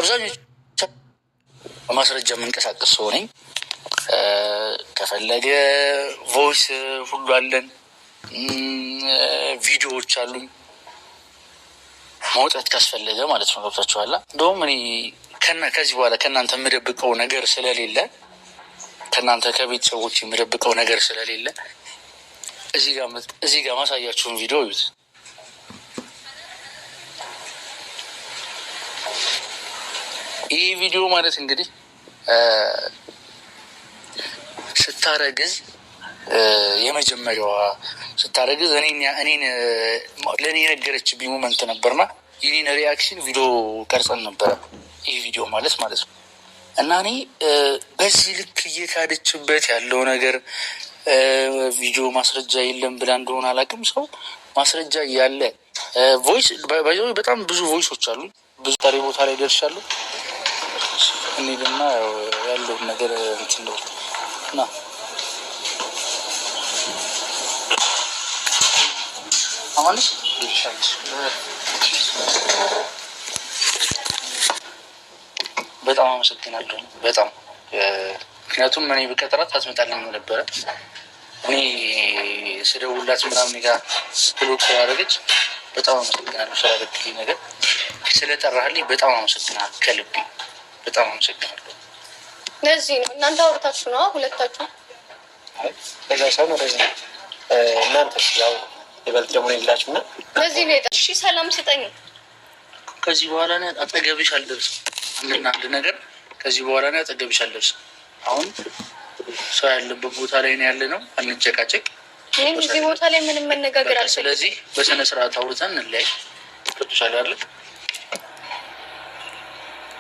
አብዛኞቹ በማስረጃ የምንቀሳቀስ ሰው ነኝ። ከፈለገ ቮይስ ሁሉ አለን፣ ቪዲዮዎች አሉኝ ማውጣት ካስፈለገ ማለት ነው። ገብታችኋል? እንደውም እኔ ከዚህ በኋላ ከእናንተ የምደብቀው ነገር ስለሌለ ከእናንተ ከቤተሰቦች የምደብቀው ነገር ስለሌለ እዚህ ጋር ማሳያችሁን ቪዲዮ እዩት። ይህ ቪዲዮ ማለት እንግዲህ ስታረግዝ የመጀመሪያዋ ስታረግዝ እኔን ለእኔ የነገረችብኝ ሞመንት ነበርና የኔን ሪያክሽን ቪዲዮ ቀርጸን ነበረ። ይህ ቪዲዮ ማለት ነው እና እኔ በዚህ ልክ እየካደችበት ያለው ነገር ቪዲዮ ማስረጃ የለም ብላ እንደሆነ አላውቅም። ሰው ማስረጃ ያለ ቮይስ በጣም ብዙ ቮይሶች አሉ። ብዙ ታሪ ቦታ ላይ ደርሻለሁ። እንሂድና ያለውን ነገር እንትን ነው እና አማንሽ ይሻልሽ። በጣም አመሰግናለሁ። በጣም ምክንያቱም እኔ በቀጠራት አትመጣልኝ ነበረ። እኔ ስደውላት ምናምን ጋር ብሎክ ስላደረገች በጣም አመሰግናለሁ። ስላደረግልኝ ነገር ስለጠራህልኝ በጣም አመሰግናለሁ። ከልቤ በጣም አመሰግናለሁ። ለዚህ ነው እናንተ አውርታችሁ ነው ሁለታችሁ? ለዛ ሰው ነው ለዚህ እናንተስ ያው ይበልጥ ደግሞ ይላችሁ እና ለዚህ ነው። እሺ ሰላም ስጠኝ። ከዚህ በኋላ ነው አጠገብሽ አልደርስም። አንድ ነገር ከዚህ በኋላ ነው አጠገብሽ አልደርስም። አሁን ሰው ያለበት ቦታ ላይ ነው ያለ ነው። አንጨቃጨቅ። እኔም እዚህ ቦታ ላይ ምንም መነጋገር አልፈልግም። ስለዚህ በስነ ስርዓት አውርተን እንለያይ። ከተሻለ አይደል?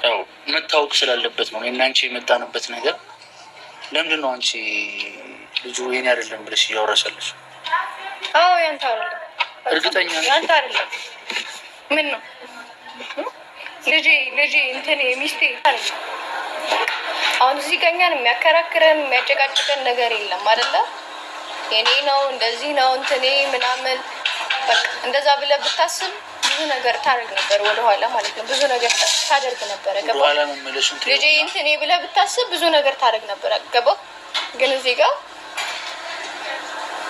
ያው መታወቅ ስላለበት ነው እና አንቺ የመጣንበት ነገር ለምንድን ነው አንቺ ልጁ የኔ አይደለም ብለሽ እያወራሻለሽ? አዎ ያንተ አይደለም። እርግጠኛ ነኝ ያንተ አይደለም። ምን ነው ልጄ እንትን ሚስቴ አይደለም። አሁን እዚህ ጋር እኛን የሚያከራክረን የሚያጨቃጭቀን ነገር የለም አይደለ? የኔ ነው እንደዚህ ነው እንትኔ ምናምን በቃ እንደዛ ብለህ ብታስብ ብዙ ነገር ታደርግ ነበር ወደኋላ ማለት ነው። ብዙ ነገር ታደርግ ነበረ። ገባህ? ልጄ እንትኔ ብለህ ብታስብ ብዙ ነገር ታደርግ ነበረ። ገባህ? ግን እዚህ ጋር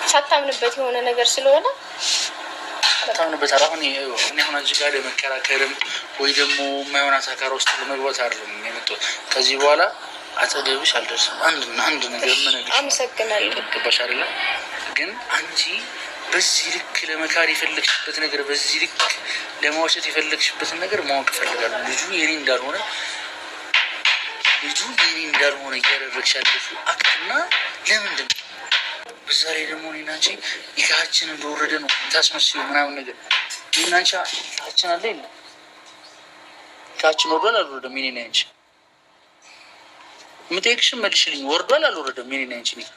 ሳታምንበት የሆነ ነገር ስለሆነ ሳታምንበት አሁን እኔ አሁን እዚህ ጋር ለመከራከርም ወይ ደግሞ የማይሆን አሳካራ ውስጥ ለመግባት አይደለም የመጣሁት። ከዚህ በኋላ አጠገብሽ አልደርስም። አንድ ነገር ምን ነገር አመሰግናለሁ። ገባሽ አይደለ? ግን አንቺ በዚህ ልክ ለመካድ የፈለግሽበት ነገር፣ በዚህ ልክ ለማውሸት የፈለግሽበትን ነገር ማወቅ እፈልጋለሁ። ልጁ የኔ እንዳልሆነ እያደረግሽ ያለሽው አክትና ለምንድን ነው? በዛ ላይ ደግሞ እኔና አንቺ ይካችን እንደወረደ ነው ታስመስዩ ምናምን ነገር። እኔና አንቺ ይካችን አለ የለ? ይካችን ወርዷል አልወረደም? እኔና አንቺ የምጠይቅሽን መልሽልኝ። ወርዷል አልወረደም? እኔና አንቺ ነው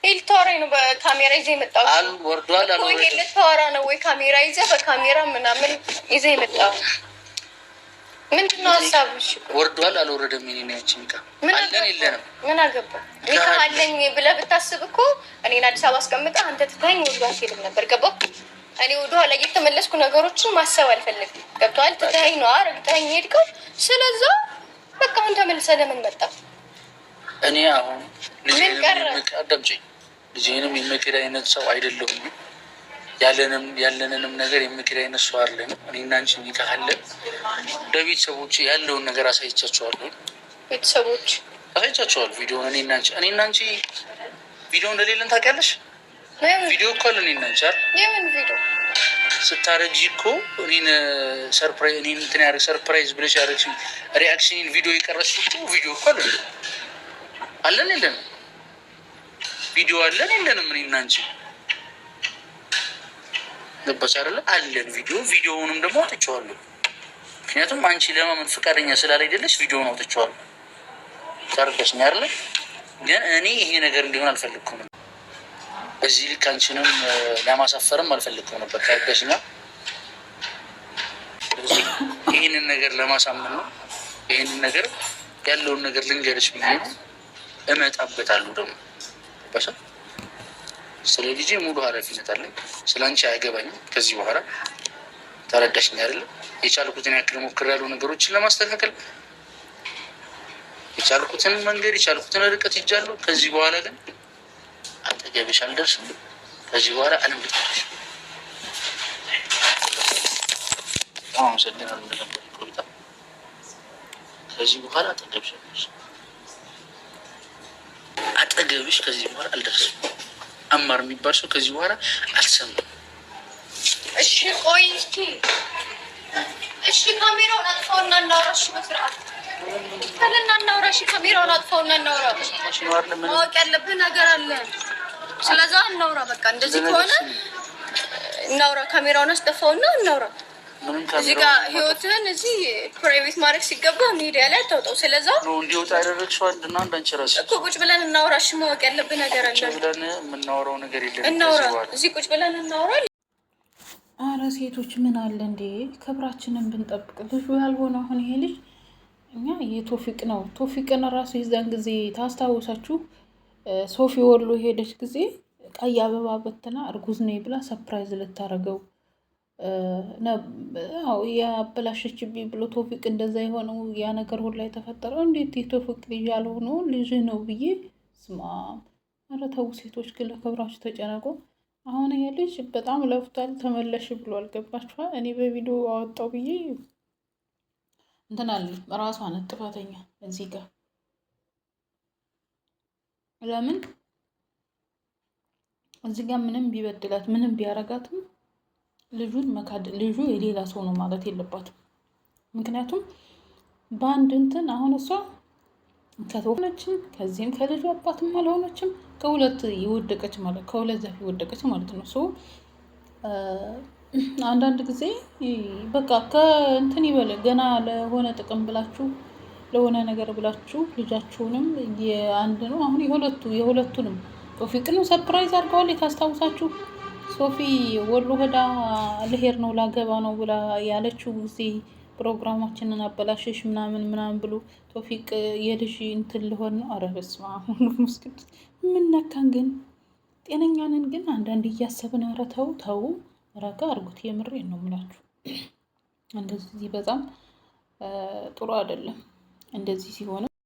ልታወራኝ ነው? በካሜራ ይዘህ የመጣው ወርዷል አልወረደም? ልታወራ ነው ወይ? ካሜራ ይዘህ በካሜራ ምናምን ይዘህ የመጣው ምንድን ነው ሀሳብሽ? ወርዷል አልወረደም? እኔና አንቺ አለን የለንም? ምን አገባ? ኒካ አለኝ ብለህ ብታስብ እኮ እኔን አዲስ አበባ አስቀምጠህ አንተ ትተኸኝ ወደ አትሄድም ነበር። ገባህ? እኔ ወደኋላ እየተመለስኩ ነገሮችን ማሰብ አልፈልግም። ገብቶሃል? ትተኸኝ ነው ረግጠኸኝ ሄድከው። ስለዛ በቃ አሁን ተመልሰህ ለምን መጣ? እኔ አሁን ልጄንም የምክድ አይነት ሰው አይደለሁም። ያለንንም ነገር የምክድ አይነት ሰው አለን። እኔና አንቺ ኒካ አለን። ለቤተሰቦች ያለውን ነገር አሳይቻቸዋለሁ። ቤተሰቦች አሳይቻቸዋለሁ ቪዲዮውን። እኔና አንቺ ቪዲዮ እንደሌለን ታውቂያለሽ? ቪዲዮ እኮ አለ እኔና አንቺ አይደል? የምን ቪዲዮ? ስታረግዢ እኮ እኔን ሰርፕራይዝ ብለሽ ያደረግሽ ሪያክሽን ቪዲዮ የቀረጽሽው እኮ ቪዲዮ እኮ አለን የለንም? ቪዲዮ አለን የለንም? እኔና አንቺ ገባሽ አይደለ? አለን ቪዲዮውንም ደግሞ አውጥቼዋለሁ። ምክንያቱም አንቺ ለማመን ፈቃደኛ ስላልሄደለሽ ቪዲዮውን አውጥቼዋለሁ። ታርቀሽኝ አይደለ? ግን እኔ ይሄ ነገር እንዲሆን አልፈልግኩም። በዚህ ልክ አንቺንም ለማሳፈርም አልፈልግኩም ነበር። ታርቀሽኛ ይህንን ነገር ለማሳመን ነው። ይህንን ነገር ያለውን ነገር ልንገርሽ ብዬ ነው። እመጣበታለሁ ደግሞ ባሻ። ስለ ልጄ ሙሉ ኃላፊነት አለኝ። ስለ አንቺ አያገባኝም ከዚህ በኋላ። ተረዳሽኝ አይደለ? የቻልኩትን ያክል ሞክሬያለሁ ነገሮችን ለማስተካከል የቻልኩትን መንገድ የቻልኩትን ርቀት ይጃለሁ። ከዚህ በኋላ ግን አጠገብሽ አልደርስም። ከዚህ በኋላ አልምልጥሽ አመሰግናለሁ ለነበር ቆይታ። ከዚህ በኋላ አጠገብሽ አልደርስም። አጠገብሽ ከዚህ በኋላ አልደርስም። አማር የሚባል ሰው ከዚህ በኋላ አልሰማም። እሺ ቆይ እስኪ እሺ ካሜራውን አጥፋውና እናውራሽ በስርዓት ከለና እናውራሽ። ካሜራውን አጥፋውና እናውራ። ማወቅ ያለብህ ነገር አለ። ስለዛ እናውራ። በቃ እንደዚህ ከሆነ እናውራ። ካሜራውን አስጠፋውና እናውራ። እዚህ ጋር ህይወትህን እዚህ ፕራይቬት ማድረግ ሲገባ ሚዲያ ላይ አታውጣው። ስለዛ ነው እንዲወጣ ያደረግሽው አንድና አንዳንቺ ራስሽ እኮ ቁጭ ብለን እናውራ። እሺ ማወቅ ያለብህ ነገር አለ። ቁጭ ብለን የምናወራው ነገር የለም። እናውራ። እዚህ ቁጭ ብለን እናውራ። አረ ሴቶች ምን አለ እንዴ ክብራችንን ብንጠብቅ። ልጁ ያልሆነ አሁን ይሄ ልጅ እኛ የቶፊቅ ነው። ቶፊቅን ራሱ የዛን ጊዜ ታስታውሳችሁ ሶፊ ወሎ ሄደች ጊዜ ቀይ አበባ በትና እርጉዝ ነኝ ብላ ሰፕራይዝ ልታረገው ያበላሸችብኝ ብሎ ቶፊቅ እንደዛ የሆነው ያ ነገር ሁላ የተፈጠረው እንዴት የቶፊቅ ልጅ ያልሆነው ልጅ ነው ብዬ ስማ። ኧረ ተው ሴቶች ግን ለክብራችሁ ተጨነቁ። አሁን ይሄ ልጅ በጣም ለፍቷል፣ ተመለሽ ብሏል። ገባችኋል? እኔ በቪዲዮ አወጣው ብዬ እንትናል ራሷ ናት ጥፋተኛ እዚህ ጋር። ለምን እዚህ ጋር ምንም ቢበድላት ምንም ቢያረጋትም ልጁን መካድ ልጁ የሌላ ሰው ነው ማለት የለባትም። ምክንያቱም በአንድ እንትን አሁን እሷ ከተሆነችም ከዚህም ከልጁ አባትም አልሆነችም ከሁለት ይወደቀች ማለት ከሁለት ዛፍ ይወደቀች ማለት ነው። ሶ አንዳንድ ጊዜ በቃ ከእንትን ይበለ ገና ለሆነ ጥቅም ብላችሁ ለሆነ ነገር ብላችሁ ልጃችሁንም የአንድ ነው አሁን የሁለቱንም ቶፊቅንም ሰርፕራይዝ አድርገዋል። የታስታውሳችሁ ሶፊ ወሎ ሄዳ ልሄድ ነው ላገባ ነው ብላ ያለችው ጊዜ ፕሮግራማችንን አበላሸሽ ምናምን ብሎ ቶፊቅ የልጅ እንትን ልሆን ነው። ኧረ በስመ አብ ወልድ ምን ነካን ግን? ጤነኛንን ግን አንዳንድ እያሰብን ኧረ ተው ረጋ አድርጉት። የምሬን ነው የምላችሁ። እንደዚህ በጣም ጥሩ አይደለም እንደዚህ ሲሆን